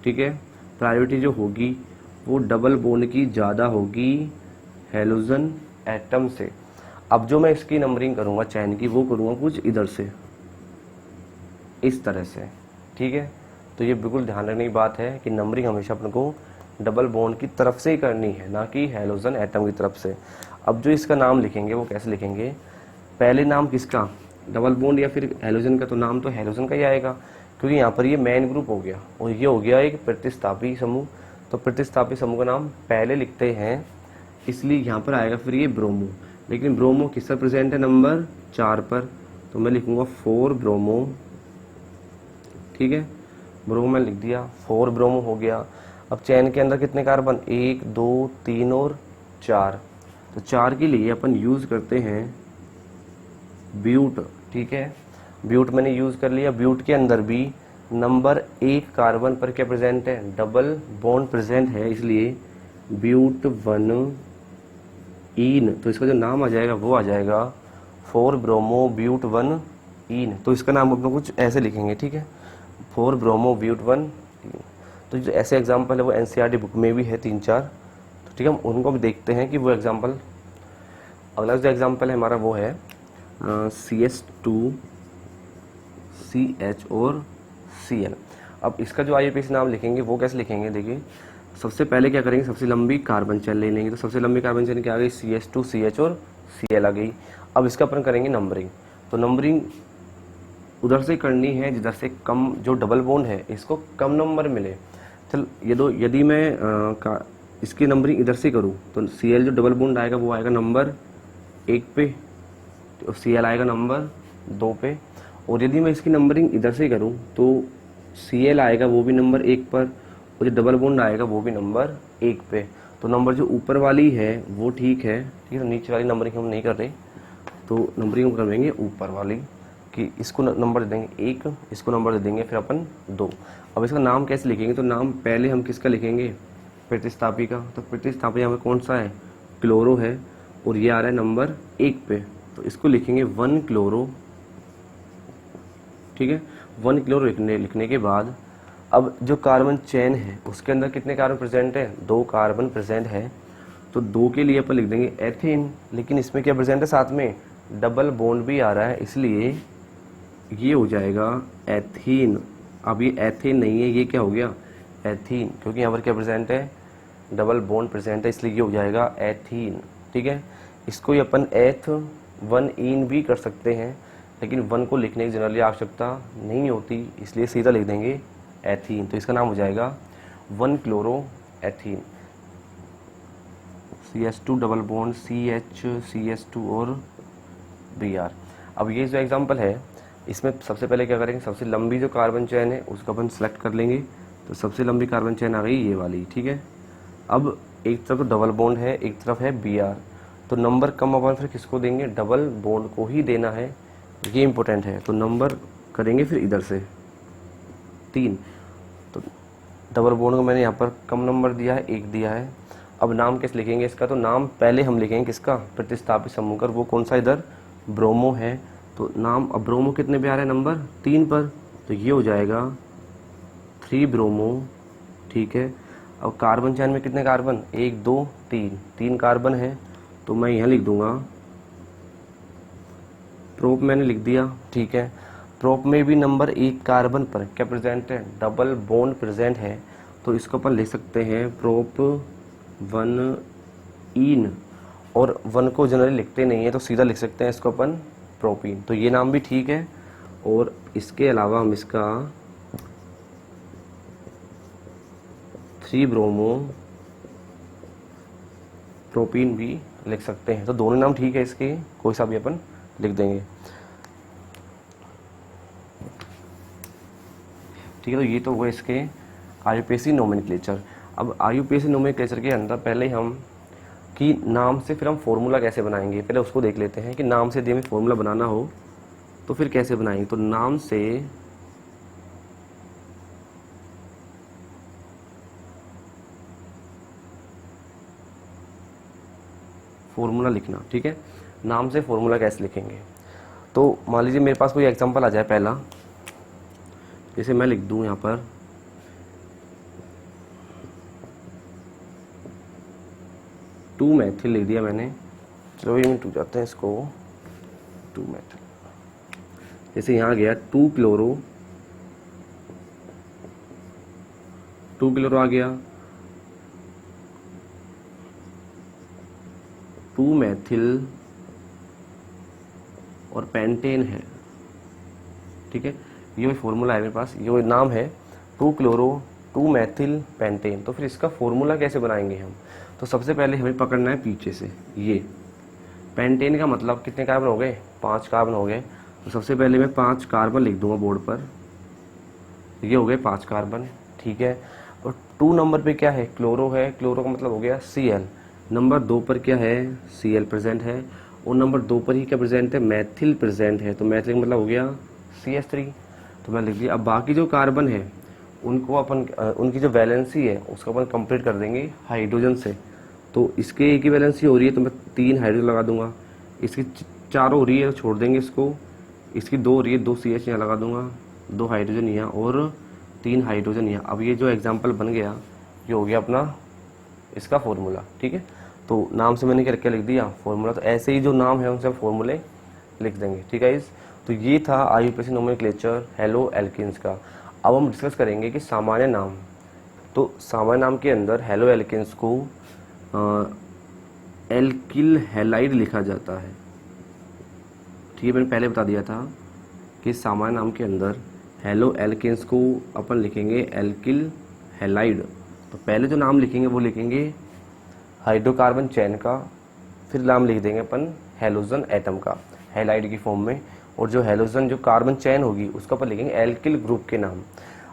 [SPEAKER 1] ठीक है, प्रायोरिटी जो होगी वो डबल बॉन्ड की ज़्यादा होगी हेलोजन एटम से। अब जो मैं इसकी नंबरिंग करूँगा चैन की, वो करूँगा कुछ इधर से, इस तरह से, ठीक है। तो ये बिल्कुल ध्यान रखने की बात है कि नंबरिंग हमेशा अपन को डबल बॉन्ड की तरफ से ही करनी है, ना कि हेलोजन एटम की तरफ से। अब जो इसका नाम लिखेंगे वो कैसे लिखेंगे, पहले नाम किसका, डबल बॉन्ड या फिर हेलोजन का, तो नाम तो हेलोजन का ही आएगा, क्योंकि यहाँ पर ये मेन ग्रुप हो गया और ये हो गया एक प्रतिस्थापी समूह। तो प्रतिस्थापी समूह का नाम पहले लिखते हैं, इसलिए यहाँ पर आएगा फिर ये ब्रोमो। लेकिन ब्रोमो किस पर प्रेजेंट है, नंबर 4 पर, तो मैं लिखूंगा 4 ब्रोमो, ठीक है, ब्रोमो मैं लिख दिया, 4 ब्रोमो हो गया। अब चैन के अंदर कितने कार्बन, 1 2 3 और 4, तो 4 के लिए अपन यूज करते हैं ब्यूट, ठीक है, ब्यूट मैंने यूज कर लिया। ब्यूट के अंदर भी नंबर 1 कार्बन पर क्या प्रेजेंट है, डबल बॉन्ड प्रेजेंट है, इसलिए ब्यूट 1 ईन, तो इसका जो नाम आ जाएगा वो आ जाएगा 4 ब्रोमो ब्यूट 1 ईन। तो इसका नाम अपना कुछ ऐसे लिखेंगे, ठीक है, 4 ब्रोमो ब्यूट 1 ईन। तो जो ऐसे एग्जाम्पल है वो एनसीईआरटी बुक में भी है 3-4, तो ठीक है, हम उनको भी देखते हैं कि वो एग्जाम्पल। अगला जो एग्जाम्पल है हमारा वो है CH2 CH और Cl। अब इसका जो IUPAC नाम लिखेंगे वो कैसे लिखेंगे, देखिए सबसे पहले क्या करेंगे, सबसे लंबी कार्बन चेन ले लेंगे, तो सबसे लंबी कार्बन चेन क्या आ गई, CH2 CH और Cl आ गई। अब इसका अपन करेंगे नंबरिंग, तो नंबरिंग उधर से करनी है जिधर से कम, जो डबल बॉन्ड है इसको कम नंबर मिले। चल यदि मैं इसकी नंबरिंग इधर से करूँ तो Cl जो डबल बॉन्ड आएगा वो आएगा नंबर 1 पे, तो Cl आएगा नंबर 2 पे। और यदि मैं इसकी नंबरिंग इधर से करूं तो Cl आएगा वो भी नंबर 1 पर, और जो डबल बॉन्ड आएगा वो भी नंबर 1 पे। तो नंबर जो ऊपर वाली है वो ठीक है, ठीक है, नीचे वाली नंबरिंग हम नहीं कर रहे, तो नंबरिंग हम करेंगे ऊपर वाली, कि इसको नंबर दे देंगे 1, इसको नंबर दे देंगे फिर अपन 2। अब इसका नाम कैसे लिखेंगे, तो नाम पहले हम किसका लिखेंगे, प्रतिस्थापी का। तो प्रतिस्थापी यहाँ पे कौन सा है, क्लोरो है, और ये आ रहा है नंबर 1 पे, तो इसको लिखेंगे 1 क्लोरो ठीक है। 1 क्लोरो लिखने के बाद अब जो कार्बन चेन है उसके अंदर कितने कार्बन प्रेजेंट है, 2 कार्बन प्रेजेंट है, तो 2 के लिए अपन लिख देंगे एथेन, लेकिन इसमें क्या प्रेजेंट है, साथ में डबल बॉन्ड भी आ रहा है, इसलिए ये हो जाएगा एथीन। अब ये एथेन नहीं है, ये क्या हो गया एथीन, क्योंकि यहाँ पर क्या प्रेजेंट है, डबल बॉन्ड प्रेजेंट है, इसलिए ये हो जाएगा एथीन। ठीक है, इसको ही अपन एथ 1 इन भी कर सकते हैं, लेकिन 1 को लिखने की जनरली आवश्यकता नहीं होती, इसलिए सीधा लिख देंगे एथीन। तो इसका नाम हो जाएगा 1 chloro ethene. CH2 double bond CH2 और Br। अब ये जो एग्जांपल है इसमें सबसे पहले क्या करेंगे, सबसे लंबी जो कार्बन चेन है उसको अपन सेलेक्ट कर लेंगे। तो सबसे लंबी कार्बन चेन आ गई ये वाली। ठीक है, अब एक तरफ डबल बॉन्ड है, एक तरफ है Br, तो नंबर कम अपन फिर किसको देंगे, डबल बॉन्ड को ही देना है, ये इंपॉर्टेंट है। तो नंबर करेंगे फिर इधर से 3, तो डबल बॉन्ड को मैंने यहाँ पर कम नंबर दिया है, 1 दिया है। अब नाम कैसे लिखेंगे इसका, तो नाम पहले हम लिखेंगे किसका, प्रतिस्थापित समूह का, वो कौन सा इधर ब्रोमो है, तो नाम अब ब्रोमो कितने पे आ रहा है, नंबर 3 पर, तो ये हो जाएगा 3 ब्रोमो। ठीक है, अब कार्बन चैन में कितने कार्बन, 1 2 3 कार्बन है, तो मैं यहाँ लिख दूंगा प्रोप, मैंने लिख दिया। ठीक है, प्रोप में भी नंबर 1 कार्बन पर क्या प्रेजेंट है, डबल बॉन्ड प्रेजेंट है, तो इसको अपन लिख सकते हैं प्रोप 1 इन, और 1 को जनरली लिखते नहीं है तो सीधा लिख सकते हैं इसको अपन प्रोपीन। तो ये नाम भी ठीक है, और इसके अलावा हम इसका 3 ब्रोमो प्रोपीन भी लिख सकते हैं। तो दोनों नाम ठीक है इसके, कोई सा भी अपन लिख देंगे। ठीक है, तो ये तो हुआ इसके आईयूपीएसी नोमेनक्लेचर। अब आईयूपीएसी नोमेनक्लेचर के अंदर पहले हम कि नाम से फिर हम फॉर्मूला कैसे बनाएंगे, पहले उसको देख लेते हैं कि नाम से यदि हमें फॉर्मूला बनाना हो तो फिर कैसे बनाएंगे। तो नाम से फॉर्मूला लिखना, ठीक है, नाम से फॉर्मूला कैसे लिखेंगे। तो मान लीजिए मेरे पास कोई एग्जांपल आ जाए पहला, जैसे मैं लिख दूं यहाँ पर 2 मैथिल लिख दिया मैंने, चलो ये टू जाते हैं इसको 2 मैथिल। जैसे यहाँ गया 2 क्लोरो आ गया, 2 मैथिल और पेंटेन है। ठीक है, ये फॉर्मूला है मेरे पास, ये नाम है 2 क्लोरो 2 मैथिल पेंटेन। तो फिर इसका फॉर्मूला कैसे बनाएंगे हम, तो सबसे पहले हमें पकड़ना है पीछे से, ये पेंटेन का मतलब कितने कार्बन हो गए, 5 कार्बन हो गए। तो सबसे पहले मैं 5 कार्बन लिख दूंगा बोर्ड पर, ये हो गए 5 कार्बन। ठीक है, और 2 नंबर पे क्या है, क्लोरो है, क्लोरो का मतलब हो गया Cl। नंबर 2 पर क्या है, Cl प्रेजेंट है, और नंबर 2 पर ही क्या प्रेजेंट है, मैथिल प्रेजेंट है, तो मैथिल का मतलब हो गया CH3, तो मैं लिख दिया। अब बाकी जो कार्बन है उनको अपन उनकी जो वैलेंसी है उसको अपन कंप्लीट कर देंगे हाइड्रोजन से। तो इसके एक ही वैलेंसी हो रही है तो मैं 3 हाइड्रोजन लगा दूंगा, इसकी 4 हो रही है तो छोड़ देंगे इसको, इसकी 2 हो रही है 2 CH यहाँ लगा दूंगा, 2 हाइड्रोजन यहाँ और 3 हाइड्रोजन यहाँ। अब ये जो एग्जाम्पल बन गया ये हो गया अपना इसका फॉर्मूला। ठीक है, तो नाम से मैंने क्या लिख दिया फॉर्मूला, तो ऐसे ही जो नाम है उनसे फॉर्मूले लिख देंगे। ठीक है, तो ये था आईयूपीएसी नोमेनक्लेचर हेलो एल्किन्स का। अब हम डिस्कस करेंगे कि सामान्य नाम, तो सामान्य नाम के अंदर हेलो एल्किन्स को एल्किल हैलाइड लिखा जाता है। ठीक है, मैंने पहले बता दिया था कि सामान्य नाम के अंदर हेलो एल्किन्स को अपन लिखेंगे एल्किल हैलाइड। तो पहले जो नाम लिखेंगे वो लिखेंगे हाइड्रोकार्बन चेन का, फिर नाम लिख देंगे अपन हेलोजन एटम का हैलाइड की फॉर्म में, और जो हेलोजन जो कार्बन चेन होगी उसका अपन लिखेंगे एल्किल ग्रुप के नाम।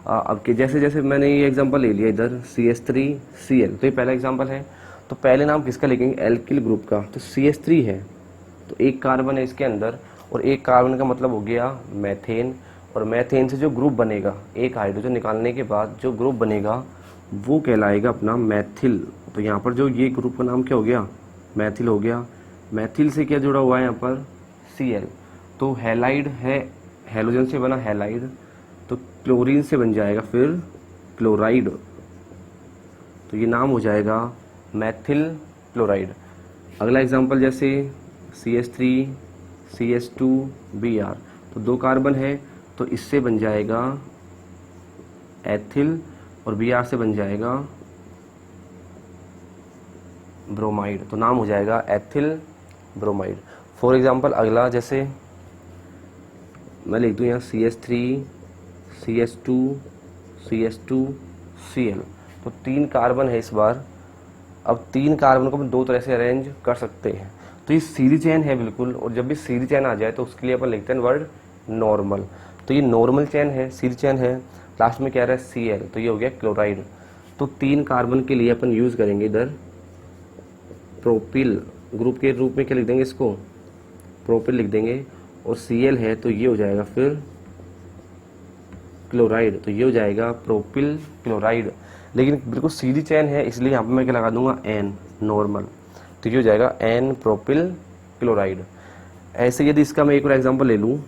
[SPEAKER 1] अब के जैसे जैसे मैंने ये एग्जांपल ले लिया इधर CH3Cl, तो ये पहला एग्जांपल है, तो पहले नाम किसका लिखेंगे, एल्किल ग्रुप का। तो CH3 है तो 1 कार्बन है इसके अंदर, और 1 कार्बन का मतलब हो गया मैथेन, और मैथेन से जो ग्रुप बनेगा, 1 हाइड्रोजन निकालने के बाद जो ग्रुप बनेगा वो कहलाएगा अपना मैथिल। तो यहाँ पर जो ये ग्रुप का नाम क्या हो गया, मैथिल हो गया। मैथिल से क्या जुड़ा हुआ है यहाँ पर, Cl, तो हैलाइड है हेलोजन से बना हैलाइड, तो क्लोरीन से बन जाएगा फिर क्लोराइड, तो ये नाम हो जाएगा मैथिल क्लोराइड। अगला एग्जांपल जैसे CH3 CH2 Br, तो 2 कार्बन है तो इससे बन जाएगा एथिल और Br से बन जाएगा ब्रोमाइड, तो नाम हो जाएगा एथिल ब्रोमाइड। फॉर एग्जांपल अगला जैसे मैं लिख दूं यहाँ CH3 CH2 CH2 Cl, तो 3 कार्बन है इस बार। अब 3 कार्बन को हम 2 तरह से अरेंज कर सकते हैं, तो ये सीधी चेन है बिल्कुल, और जब भी सीधी चेन आ जाए तो उसके लिए अपन लिखते हैं वर्ड नॉर्मल। तो ये नॉर्मल चेन है, सीधी चेन है, लास्ट में क्या रहा है Cl, तो ये हो गया क्लोराइड। तो 3 कार्बन के लिए अपन यूज करेंगे इधर प्रोपिल ग्रुप के रूप में क्या लिख देंगे, इसको प्रोपिल लिख देंगे, और Cl है तो ये हो जाएगा फिर क्लोराइड, तो ये हो जाएगा प्रोपिल क्लोराइड। लेकिन बिल्कुल सीधी चेन है इसलिए यहाँ पे मैं क्या लगा दूंगा N नॉर्मल, तो ये हो जाएगा N प्रोपिल क्लोराइड। ऐसे यदि इसका मैं एक और एग्जांपल ले लूँ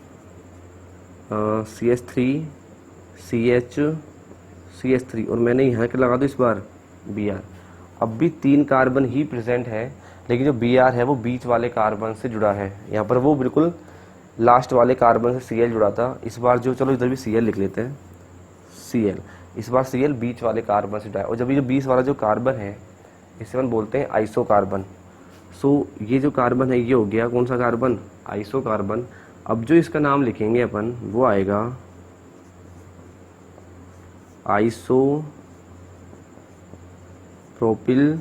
[SPEAKER 1] CH3 CH CH3 और मैंने यहाँ क्या लगा दूँ इस बार Br, अब भी 3 कार्बन ही प्रेजेंट है, लेकिन जो Br है वो बीच वाले कार्बन से जुड़ा है, यहाँ पर वो बिल्कुल लास्ट वाले कार्बन से Cl जुड़ा था। इस बार जो चलो इधर भी Cl लिख लेते हैं Cl, इस बार Cl बीच वाले कार्बन से जुड़ा है, और जब ये जो बीच वाला जो कार्बन है इसे हम बोलते हैं आइसो कार्बन। सो ये जो कार्बन है ये हो गया कौन सा कार्बन, आइसो कार्बन। अब जो इसका नाम लिखेंगे अपन वो आएगा आइसो प्रोपिल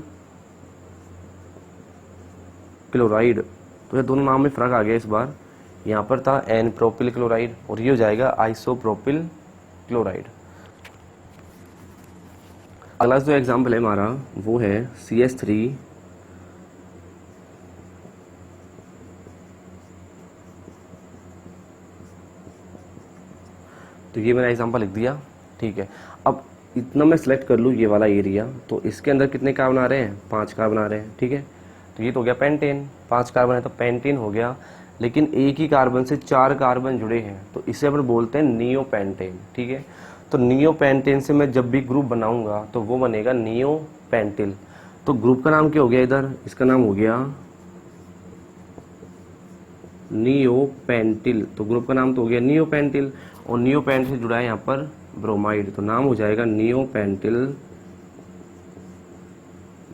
[SPEAKER 1] क्लोराइड। तो ये दोनों नाम में फर्क आ गया इस बार, यहाँ पर था N प्रोपिल क्लोराइड और ये हो जाएगा आइसो प्रोपिल क्लोराइड। अगला जो एग्जाम्पल है हमारा वो है CH3 तो ये मैंने एग्जांपल लिख दिया, ठीक है। अब इतना मैं सेलेक्ट कर लूँ ये वाला एरिया, तो इसके अंदर कितने कार्बन आ रहे हैं, 5 कार्बन आ रहे हैं, ठीक है। तो ये तो हो गया पेंटेन, 5 कार्बन है तो पेंटेन हो गया, लेकिन एक ही कार्बन से 4 कार्बन जुड़े हैं तो इसे अपन बोलते हैं नियोपेंटेन, ठीक है। तो नियोपेंटेन से मैं जब भी ग्रुप बनाऊंगा तो वो बनेगा नियोपेंटिल। तो ग्रुप का नाम क्या हो गया इधर, इसका नाम हो गया नियोपेंटिल, तो ग्रुप का नाम तो हो गया नियोपेंटिल, और नियोपेंट से जुड़ा है यहाँ पर ब्रोमाइड, तो नाम हो जाएगा नियोपेंटिल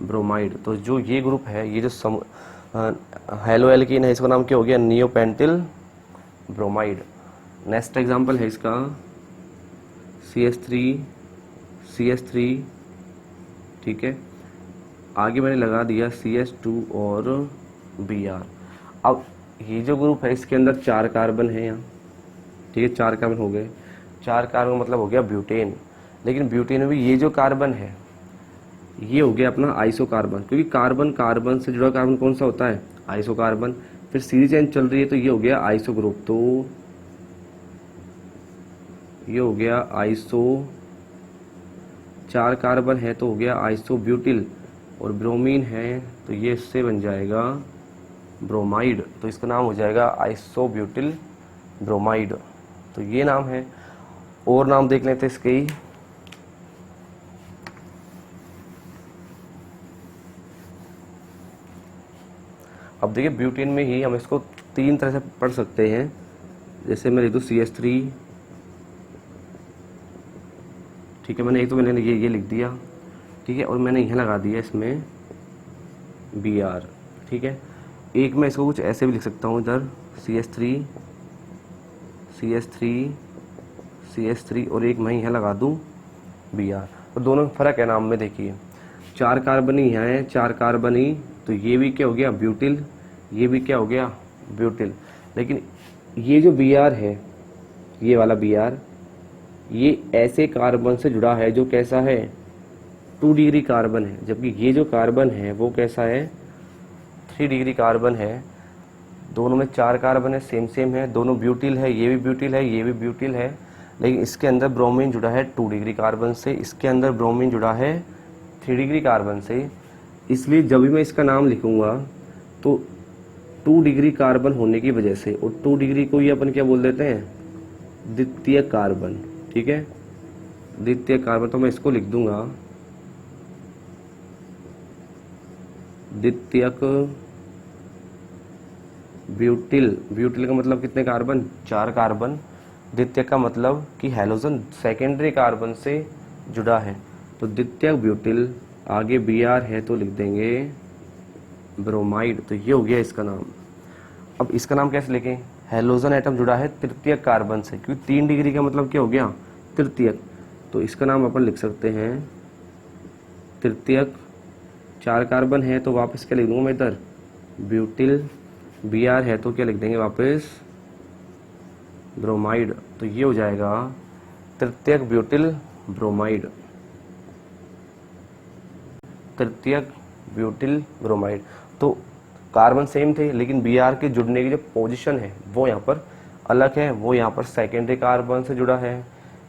[SPEAKER 1] ब्रोमाइड। तो जो ये ग्रुप है, ये जो हेलो एल्कीन है, इसका नाम क्या हो गया नियोपेंटिल ब्रोमाइड। नेक्स्ट एग्जांपल है इसका CH3 ठीक है, आगे मैंने लगा दिया CH2 और Br। अब ये जो ग्रुप है इसके अंदर 4 कार्बन है यहाँ, ठीक है, 4 कार्बन हो गए, 4 कार्बन मतलब हो गया ब्यूटेन। लेकिन ब्यूटेन में भी ये जो कार्बन है ये हो गया अपना आइसो कार्बन, क्योंकि कार्बन कार्बन से जुड़ा कार्बन कौन सा होता है, आइसो कार्बन। फिर सीधी चेन चल रही है तो ये हो गया आइसो ग्रुप, तो ये हो गया आइसो, 4 कार्बन है तो हो गया आइसो ब्यूटिल, और ब्रोमीन है तो ये इससे बन जाएगा ब्रोमाइड, तो इसका नाम हो जाएगा आइसो ब्यूटिल ब्रोमाइड। तो ये नाम है, और नाम देख लेते हैं इसके ही। अब देखिए ब्यूटेन में ही हम इसको 3 तरह से पढ़ सकते हैं, जैसे मैं लिख दूँ CH3, ठीक है, मैंने एक तो मैंने ये लिख दिया, ठीक है, और मैंने यहाँ लगा दिया इसमें Br, ठीक है। एक मैं इसको कुछ ऐसे भी लिख सकता हूँ इधर CH3 और एक मैं यहाँ लगा दूँ Br, तो दोनों में फ़र्क है नाम में। देखिए 4 कार्बन ही यहाँ है, 4 कार्बन ही, तो ये भी क्या हो गया ब्यूटिल, ये भी क्या हो गया ब्यूटिल। लेकिन ये जो Br है, ये वाला Br, ये ऐसे कार्बन से जुड़ा है जो कैसा है 2 डिग्री कार्बन है, जबकि ये जो कार्बन है वो कैसा है 3 डिग्री कार्बन है। दोनों में 4 कार्बन है, सेम है, दोनों ब्यूटिल है, ये भी ब्यूटिल है, ये भी ब्यूटिल है, लेकिन इसके अंदर ब्रोमीन जुड़ा है 2 डिग्री कार्बन से, इसके अंदर ब्रोमीन जुड़ा है 3 डिग्री कार्बन से। इसलिए जब भी मैं इसका नाम लिखूंगा तो 2 डिग्री कार्बन होने की वजह से, और 2 डिग्री को ये अपन क्या बोल देते हैं द्वितीय कार्बन, ठीक है, द्वितीय कार्बन, तो मैं इसको लिख दूंगा द्वितीयक ब्यूटिल। ब्यूटिल का मतलब कितने कार्बन, 4 कार्बन। द्वितीयक का मतलब कि हैलोजन सेकेंडरी कार्बन से जुड़ा है, तो द्वितीयक ब्यूटिल, आगे Br है तो लिख देंगे ब्रोमाइड। तो ये हो गया इसका नाम। अब इसका नाम कैसे लिखें, हैलोजन एटम जुड़ा है तृतीयक कार्बन से, क्योंकि 3 डिग्री का मतलब क्या हो गया, तृतीयक। तो इसका नाम अपन लिख सकते हैं तृतीयक। 4 कार्बन है तो वापस क्या लिख दूंगा मैं इधर, ब्यूटिल। Br है तो क्या लिख देंगे वापस, ब्रोमाइड। तो ये हो जाएगा तृतीयक ब्यूटिल ब्रोमाइड, तृतीयक ब्यूटिल ब्रोमाइड। तो कार्बन सेम थे, लेकिन Br के जुड़ने की जो पोजीशन है वो यहाँ पर अलग है। वो यहाँ पर सेकेंडरी कार्बन से जुड़ा है,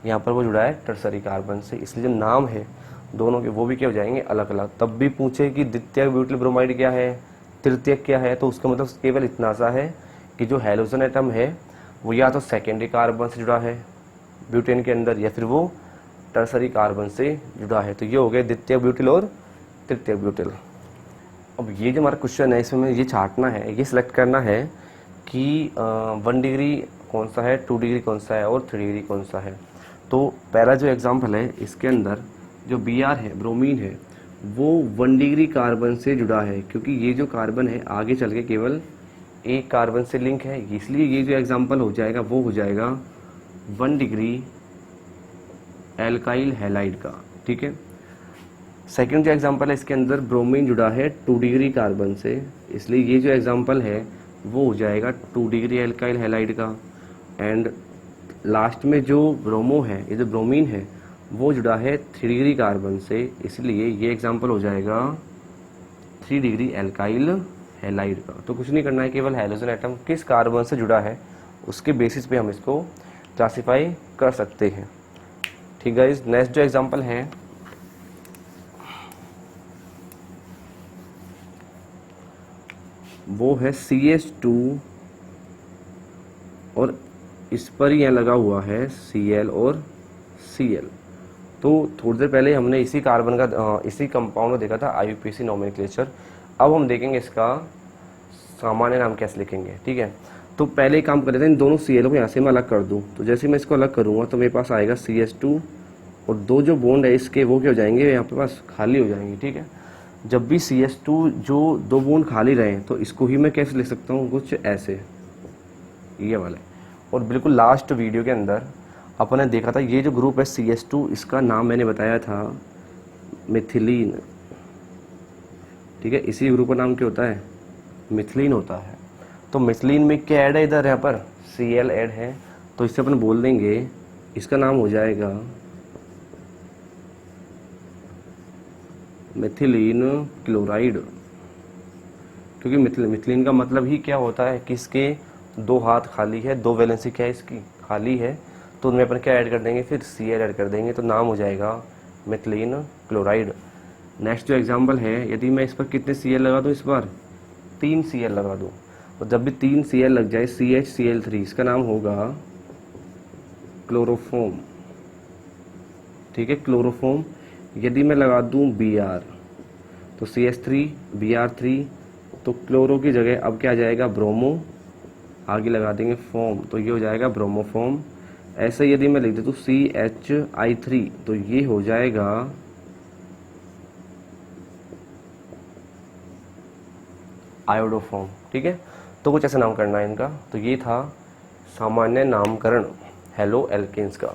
[SPEAKER 1] यहाँ पर वो जुड़ा है टर्सरी कार्बन से, इसलिए जो नाम है दोनों के वो भी क्या हो जाएंगे, अलग अलग। तब भी पूछे कि द्वितीयक ब्यूटिल ब्रोमाइड क्या है, तृतीयक क्या है, तो उसका मतलब केवल इतना सा है कि जो हैलोजन एटम है वो या तो सेकेंडरी कार्बन से जुड़ा है ब्यूटेन के अंदर, या फिर वो टर्सरी कार्बन से जुड़ा है। तो ये हो गए द्वितीयक ब्यूटिल और तृतीयक ब्यूटिल। अब ये जो हमारा क्वेश्चन है, इसमें ये छांटना है, ये सिलेक्ट करना है कि 1 डिग्री कौन सा है, 2 डिग्री कौन सा है और 3 डिग्री कौन सा है। तो पहला जो एग्जांपल है इसके अंदर जो Br है, ब्रोमीन है, वो 1 डिग्री कार्बन से जुड़ा है, क्योंकि ये जो कार्बन है आगे चल के केवल एक कार्बन से लिंक है, इसलिए ये जो एग्जांपल हो जाएगा वो हो जाएगा 1 डिग्री एल्काइल हैलाइड का, ठीक है। सेकंड जो एग्जांपल है इसके अंदर ब्रोमीन जुड़ा है 2 डिग्री कार्बन से, इसलिए ये जो एग्जांपल है वो हो जाएगा 2 डिग्री एल्काइल हैलाइड का। एंड लास्ट में जो ब्रोमो है, ये जो ब्रोमीन है वो जुड़ा है 3 डिग्री कार्बन से, इसलिए ये एग्जांपल हो जाएगा 3 डिग्री एल्काइल हैलाइड का। तो कुछ नहीं करना है, केवल हैलोजन एटम किस कार्बन से जुड़ा है उसके बेसिस पे हम इसको क्लासिफाई कर सकते हैं, ठीक है। नेक्स्ट जो एग्जांपल है वो है CH2 और इस पर ही यहाँ लगा हुआ है Cl और Cl। तो थोड़ी देर पहले हमने इसी कार्बन का इसी कंपाउंड को देखा था IUPAC नोमेनक्लेचर। अब हम देखेंगे इसका सामान्य नाम कैसे लिखेंगे, ठीक है। तो पहले एक काम कर लेते हैं, इन दोनों Cl को यहाँ से मैं अलग कर दूँ। तो जैसे मैं इसको अलग करूँगा तो मेरे पास आएगा CH2 और 2 जो बॉन्ड है इसके वो क्या हो जाएंगे, यहाँ पे पास खाली हो जाएंगे, ठीक है। जब भी CH2 जो 2 बॉन्ड खाली रहे तो इसको ही मैं कैसे लिख सकता हूँ, कुछ ऐसे, ये वाले। और बिल्कुल लास्ट वीडियो के अंदर अपन ने देखा था ये जो ग्रुप है CH2, इसका नाम मैंने बताया था मिथिलीन, ठीक है। इसी ग्रुप का नाम क्या होता है, मिथिलीन होता है। तो मिथिलीन में क्या ऐड है, इधर यहाँ पर Cl ऐड है, तो इससे अपन बोल देंगे इसका नाम हो जाएगा मिथिलीन क्लोराइड, क्योंकि मिथिलीन का मतलब ही क्या होता है कि इसके 2 हाथ खाली है, 2 वैलेंसी क्या है इसकी खाली है, तो उनमें अपन क्या ऐड कर देंगे, फिर Cl ऐड कर देंगे, तो नाम हो जाएगा मिथिलीन क्लोराइड। नेक्स्ट जो एग्जांपल है, यदि मैं इस पर कितने Cl लगा दूँ, इस बार 3 Cl लगा दूँ, और जब भी 3 Cl लग जाए CHCl3, इसका नाम होगा क्लोरोफॉर्म, ठीक है, क्लोरोफॉर्म। यदि मैं लगा दूं Br तो CH3 Br3, तो क्लोरो की जगह अब क्या आ जाएगा, ब्रोमो, आगे लगा देंगे फॉर्म, तो ये हो जाएगा ब्रोमोफॉर्म। ऐसे यदि मैं लिख देता हूँ CHI3 तो ये हो जाएगा आयोडोफॉर्म, ठीक है। तो कुछ ऐसा नाम करना है इनका। तो ये था सामान्य नामकरण हेलो एल्केन्स का।